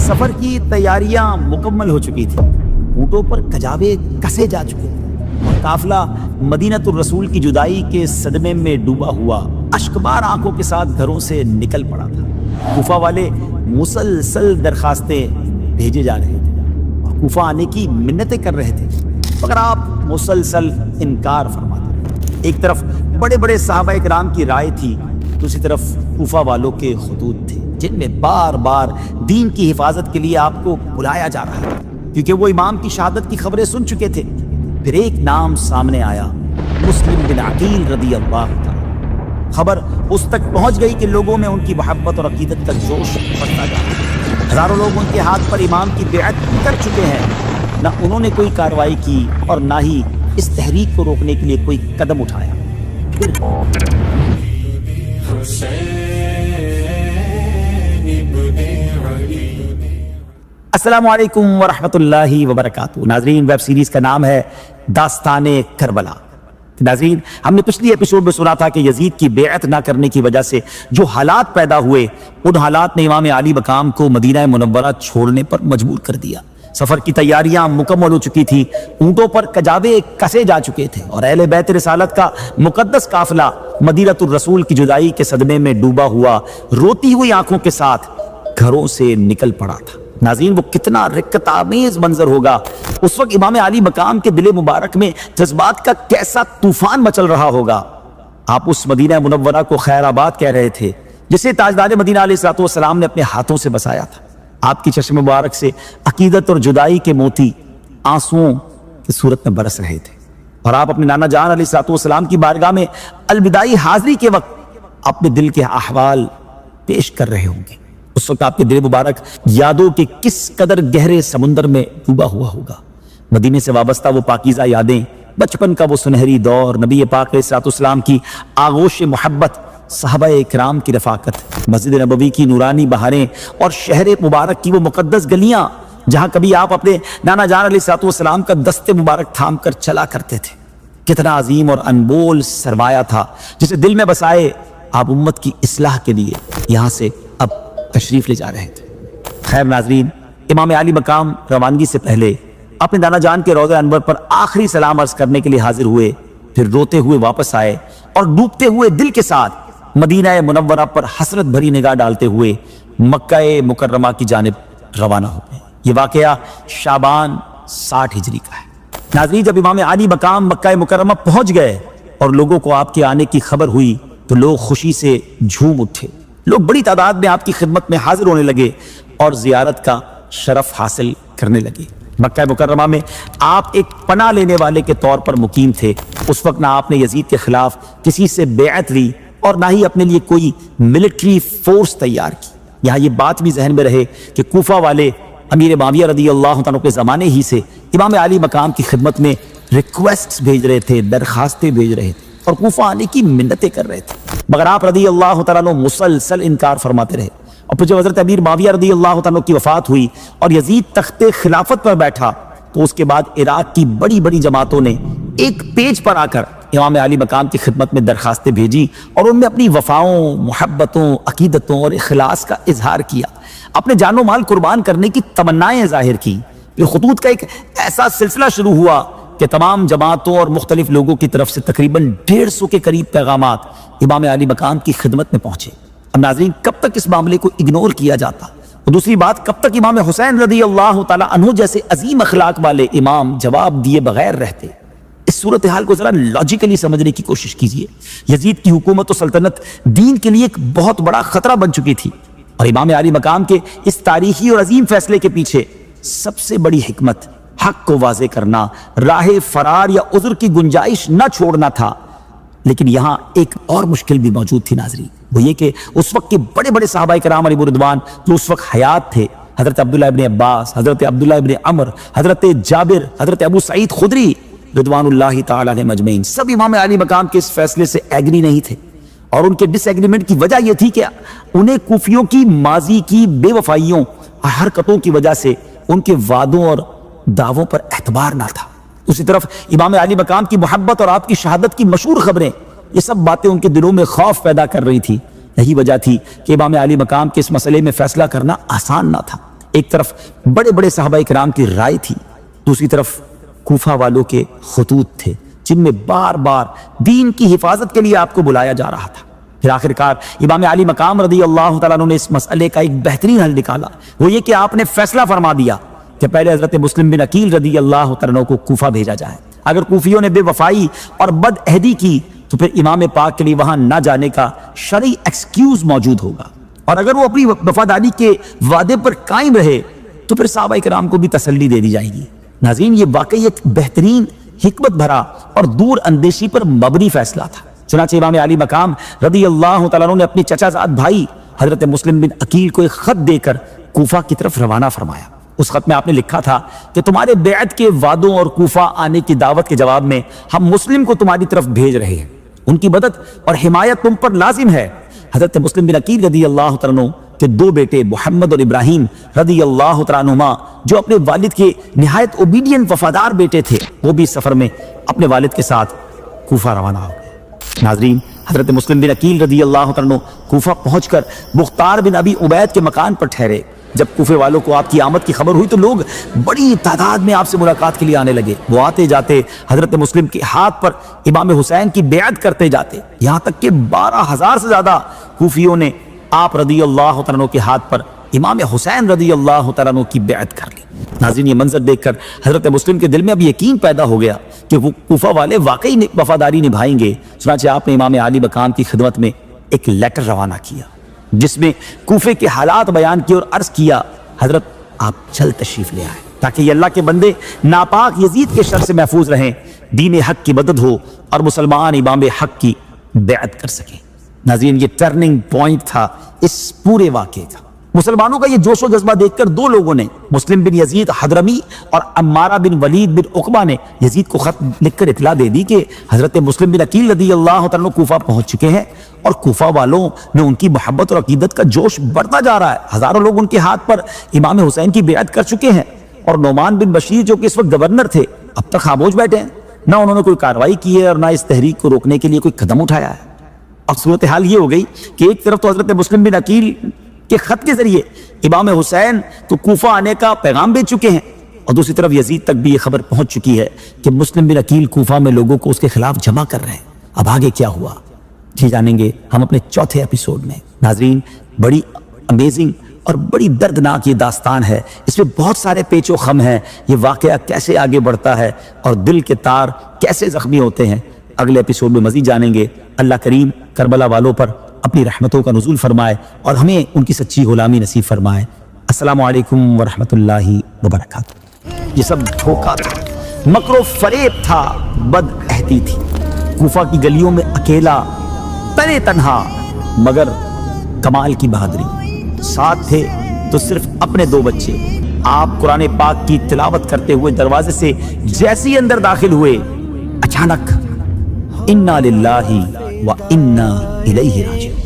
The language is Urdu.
سفر کی تیاریاں مکمل ہو چکی تھی، اونٹوں پر کجاوے کسے جا چکے تھے اور قافلہ مدینۃ الرسول کی جدائی کے صدمے میں ڈوبا ہوا اشکبار آنکھوں کے ساتھ گھروں سے نکل پڑا تھا۔ کوفہ والے مسلسل درخواستیں بھیجے جا رہے تھے اور کوفہ آنے کی منتیں کر رہے تھے، مگر آپ مسلسل انکار فرماتے رہے۔ ایک طرف بڑے بڑے صحابہ کرام کی رائے تھی، دوسری طرف کوفہ والوں کے خطوط تھے جن میں بار بار دین کی حفاظت کے لیے آپ کو بلایا جا رہا تھا، کیونکہ وہ امام کی شہادت کی خبریں سن چکے تھے۔ پھر ایک نام سامنے آیا، مسلم بن عقیل رضی اللہ عنہ۔ خبر اس تک پہنچ گئی کہ لوگوں میں ان کی محبت اور عقیدت کا جوش بڑھتا جا رہا ہے۔ ہزاروں لوگ ان کے ہاتھ پر امام کی بیعت کر چکے ہیں، نہ انہوں نے کوئی کارروائی کی اور نہ ہی اس تحریک کو روکنے کے لیے کوئی قدم اٹھایا۔ السلام علیکم ورحمۃ اللہ وبرکاتہ۔ ناظرین، ویب سیریز کا نام ہے داستان کربلا۔ ناظرین، ہم نے پچھلی ایپیسوڈ میں سنا تھا کہ یزید کی بیعت نہ کرنے کی وجہ سے جو حالات پیدا ہوئے، ان حالات نے امام علی مقام کو مدینہ منورہ چھوڑنے پر مجبور کر دیا۔ سفر کی تیاریاں مکمل ہو چکی تھی، اونٹوں پر کجاوے کسے جا چکے تھے اور اہل بیت رسالت کا مقدس قافلہ مدینۃ الرسول کی جدائی کے صدمے میں ڈوبا ہوا روتی ہوئی آنکھوں کے ساتھ گھروں سے نکل پڑا تھا۔ ناظرین، وہ کتنا رقت آمیز منظر ہوگا۔ اس وقت امام علی مقام کے دل مبارک میں جذبات کا کیسا طوفان مچل رہا ہوگا۔ آپ اس مدینہ منورہ کو خیر آباد کہہ رہے تھے جسے تاجدار مدینہ علیہ الصلوۃ والسلام نے اپنے ہاتھوں سے بسایا تھا۔ آپ کی چشم مبارک سے عقیدت اور جدائی کے موتی آنسوؤں کی صورت میں برس رہے تھے، اور آپ اپنے نانا جان علیہ الصلوۃ والسلام کی بارگاہ میں الوداعی حاضری کے وقت اپنے دل کے احوال پیش کر رہے ہوں گے۔ اس وقت آپ کے دل مبارک یادوں کے کس قدر گہرے سمندر میں ڈوبا ہوا ہوگا۔ مدینے سے وابستہ وہ پاکیزہ یادیں، بچپن کا وہ سنہری دور، نبی پاک علیہ الصلوۃ والسلام کی آغوش محبت، صحابہ اکرام کی رفاقت، مسجد نبوی کی نورانی بہاریں اور شہر مبارک کی وہ مقدس گلیاں جہاں کبھی آپ اپنے نانا جان علیہ الصلوۃ والسلام کا دست مبارک تھام کر چلا کرتے تھے۔ کتنا عظیم اور انمول سرمایہ تھا جسے دل میں بسائے آپ امت کی اصلاح کے لیے یہاں سے اب تشریف لے جا رہے تھے۔ خیر ناظرین، امام علی مقام روانگی سے پہلے اپنے نانا جان کے روضہ انور پر آخری سلام عرض کرنے کے لیے حاضر ہوئے، پھر روتے ہوئے واپس آئے اور ڈوبتے ہوئے دل کے ساتھ مدینہ منورہ پر حسرت بھری نگاہ ڈالتے ہوئے مکہ مکرمہ کی جانب روانہ ہو گئے۔ یہ واقعہ شعبان 60 ہجری کا ہے۔ ناظرین، جب امام علی مقام مکہ مکرمہ پہنچ گئے اور لوگوں کو آپ کے آنے کی خبر ہوئی تو لوگ خوشی سے جھوم اٹھے۔ لوگ بڑی تعداد میں آپ کی خدمت میں حاضر ہونے لگے اور زیارت کا شرف حاصل کرنے لگے۔ مکہ مکرمہ میں آپ ایک پناہ لینے والے کے طور پر مقیم تھے۔ اس وقت نہ آپ نے یزید کے خلاف کسی سے بیعت لی اور نہ ہی اپنے لیے کوئی ملٹری فورس تیار کی۔ یہاں یہ بات بھی ذہن میں رہے کہ کوفہ والے امیر معاویہ رضی اللہ عنہ کے زمانے ہی سے امام علی مقام کی خدمت میں ریکویسٹس بھیج رہے تھے، درخواستیں بھیج رہے تھے اور کوفہ آنے کی منتیں کر رہے تھے، مگر آپ رضی اللہ تعالیٰ عنہ مسلسل انکار فرماتے رہے۔ اور پھر جب حضرت امیر معاویہ رضی اللہ تعالیٰ عنہ کی وفات ہوئی اور یزید تخت خلافت پر بیٹھا تو اس کے بعد عراق کی بڑی بڑی جماعتوں نے ایک پیج پر آ کر امام علی مقام کی خدمت میں درخواستیں بھیجی اور ان میں اپنی وفاؤں، محبتوں، عقیدتوں اور اخلاص کا اظہار کیا، اپنے جان و مال قربان کرنے کی تمنائیں ظاہر کی۔ پھر خطوط کا ایک ایسا سلسلہ شروع ہوا کہ تمام جماعتوں اور مختلف لوگوں کی طرف سے تقریباً 150 کے قریب پیغامات امام علی مقام کی خدمت میں پہنچے۔ اب ناظرین، کب تک اس معاملے کو اگنور کیا جاتا، اور دوسری بات، کب تک امام حسین رضی اللہ تعالیٰ عنہ جیسے عظیم اخلاق والے امام جواب دیے بغیر رہتے؟ اس صورتحال کو ذرا لاجیکلی سمجھنے کی کوشش کیجئے۔ یزید کی حکومت و سلطنت دین کے لیے ایک بہت بڑا خطرہ بن چکی تھی، اور امام علی مقام کے اس تاریخی اور عظیم فیصلے کے پیچھے سب سے بڑی حکمت حق کو واضح کرنا، راہ فرار یا عذر کی گنجائش نہ چھوڑنا تھا۔ لیکن یہاں ایک اور مشکل بھی موجود تھی ناظرین، وہ یہ کہ اس وقت کے بڑے بڑے صحابہ کرام علیہ رضوان جو اس وقت حیات تھے، حضرت عبداللہ ابن عباس، حضرت عبداللہ ابن عمر، حضرت جابر، حضرت ابو سعید خدری رضوان اللہ تعالی علیہ مجمعین، سب امام علی مقام کے اس فیصلے سے ایگری نہیں تھے، اور ان کے ڈس ایگریمنٹ کی وجہ یہ تھی کہ انہیں کوفیوں کی ماضی کی بے وفائیوں، حرکتوں کی وجہ سے ان کے وعدوں اور دعووں پر اعتبار نہ تھا۔ دوسری طرف امام علی مقام کی محبت اور آپ کی شہادت کی مشہور خبریں، یہ سب باتیں ان کے دلوں میں خوف پیدا کر رہی تھی۔ یہی وجہ تھی کہ امام علی مقام کے اس مسئلے میں فیصلہ کرنا آسان نہ تھا۔ ایک طرف بڑے بڑے صحابہ کرام کی رائے تھی، دوسری طرف کوفہ والوں کے خطوط تھے جن میں بار بار دین کی حفاظت کے لیے آپ کو بلایا جا رہا تھا۔ پھر آخر کار امام علی مقام رضی اللہ تعالیٰ عنہ نے اس مسئلے کا ایک بہترین حل نکالا، وہ یہ کہ آپ نے فیصلہ فرما دیا کہ پہلے حضرت مسلم بن عقیل رضی اللہ تعالیٰ عنہ کو کوفہ بھیجا جائے۔ اگر کوفیوں نے بے وفائی اور بد عہدی کی تو پھر امام پاک کے لیے وہاں نہ جانے کا شرعی ایکسکیوز موجود ہوگا، اور اگر وہ اپنی وفاداری کے وعدے پر قائم رہے تو پھر صحابہ کرام کو بھی تسلی دے دی جائے گی۔ ناظرین، یہ واقعی ایک بہترین، حکمت بھرا اور دور اندیشی پر مبنی فیصلہ تھا۔ چنانچہ امام علی مقام رضی اللہ تعالیٰ عنہ نے اپنی چچا زاد بھائی حضرت مسلم بن عقیل کو ایک خط دے کر کوفہ کی طرف روانہ فرمایا۔ اس خط میں آپ نے لکھا تھا کہ تمہارے بیعت کے وعدوں اور کوفہ آنے کی دعوت کے جواب میں ہم مسلم کو تمہاری طرف بھیج رہے ہیں، ان کی مدد اور حمایت تم پر لازم ہے۔ حضرت مسلم بن عقیل رضی اللہ تعالیٰ عنہ کے دو بیٹے محمد اور ابراہیم رضی اللہ تعالیٰ عنہما، جو اپنے والد کے نہایت اوبیڈینٹ وفادار بیٹے تھے، وہ بھی سفر میں اپنے والد کے ساتھ کوفہ روانہ ہو گئے۔ ناظرین، حضرت مسلم بن عقیل رضی اللہ تعالیٰ عنہ کوفہ پہنچ کر مختار بن ابی عبید کے مکان پر ٹھہرے۔ جب کوفے والوں کو آپ کی آمد کی خبر ہوئی تو لوگ بڑی تعداد میں آپ سے ملاقات کے لیے آنے لگے۔ وہ آتے جاتے حضرت مسلم کے ہاتھ پر امام حسین کی بیعت کرتے جاتے، یہاں تک کہ 12,000 سے زیادہ کوفیوں نے آپ رضی اللہ تعالیٰ عنہ کے ہاتھ پر امام حسین رضی اللہ تعالیٰ عنہ کی بیعت کر لی۔ ناظرین، یہ منظر دیکھ کر حضرت مسلم کے دل میں اب یقین پیدا ہو گیا کہ وہ کوفہ والے واقعی وفاداری نبھائیں گے۔ چنانچہ آپ نے امام علی مقام کی خدمت میں ایک لیٹر روانہ کیا جس میں کوفے کے حالات بیان کیے اور عرض کیا، حضرت آپ جلد تشریف لے آئے تاکہ یہ اللہ کے بندے ناپاک یزید کے شر سے محفوظ رہیں، دین حق کی مدد ہو اور مسلمان امام حق کی بیعت کر سکیں۔ ناظرین، یہ ٹرننگ پوائنٹ تھا اس پورے واقعے کا۔ مسلمانوں کا یہ جوش و جذبہ دیکھ کر دو لوگوں نے، مسلم بن یزید حضرمی اور عمارہ بن ولید بن عقبہ نے، یزید کو خط لکھ کر اطلاع دے دی کہ حضرت مسلم بن عقیل رضی اللہ تعالیٰ عنہ کوفہ پہنچ چکے ہیں اور کوفہ والوں میں ان کی محبت اور عقیدت کا جوش بڑھتا جا رہا ہے۔ ہزاروں لوگ ان کے ہاتھ پر امام حسین کی بیعت کر چکے ہیں، اور نعمان بن بشیر جو کہ اس وقت گورنر تھے اب تک خاموش بیٹھے ہیں، نہ انہوں نے کوئی کارروائی کی ہے اور نہ اس تحریک کو روکنے کے لیے کوئی قدم اٹھایا ہے۔ اب صورتحال یہ ہو گئی کہ ایک طرف تو حضرت مسلم بن عقیل کے خط کے ذریعے امام حسین تو کوفہ آنے کا پیغام بھیج چکے ہیں، اور دوسری طرف یزید تک بھی یہ خبر پہنچ چکی ہے کہ مسلم بن عقیل کوفہ میں لوگوں کو اس کے خلاف جمع کر رہے ہیں۔ اب آگے کیا ہوا جی جانیں گے ہم اپنے چوتھے ایپیسوڈ میں۔ ناظرین، بڑی امیزنگ اور بڑی دردناک یہ داستان ہے، اس میں بہت سارے پیچ و خم ہیں، یہ واقعہ کیسے آگے بڑھتا ہے اور دل کے تار کیسے زخمی ہوتے ہیں، اگلے ایپیسوڈ میں مزید جانیں گے۔ اللہ کریم کربلا والوں پر اپنی رحمتوں کا نزول فرمائے اور ہمیں ان کی سچی غلامی نصیب فرمائے۔ السلام علیکم ورحمۃ اللہ وبرکاتہ۔ یہ سب دھوکہ تھا، مکر و فریب تھا، بد عہدی تھی۔ کوفہ کی گلیوں میں اکیلا، تنے تنہا، مگر کمال کی بہادری، ساتھ تھے تو صرف اپنے دو بچے۔ آپ قرآن پاک کی تلاوت کرتے ہوئے دروازے سے جیسے ہی اندر داخل ہوئے، اچانک انا للہ و انا الیہ راجعون۔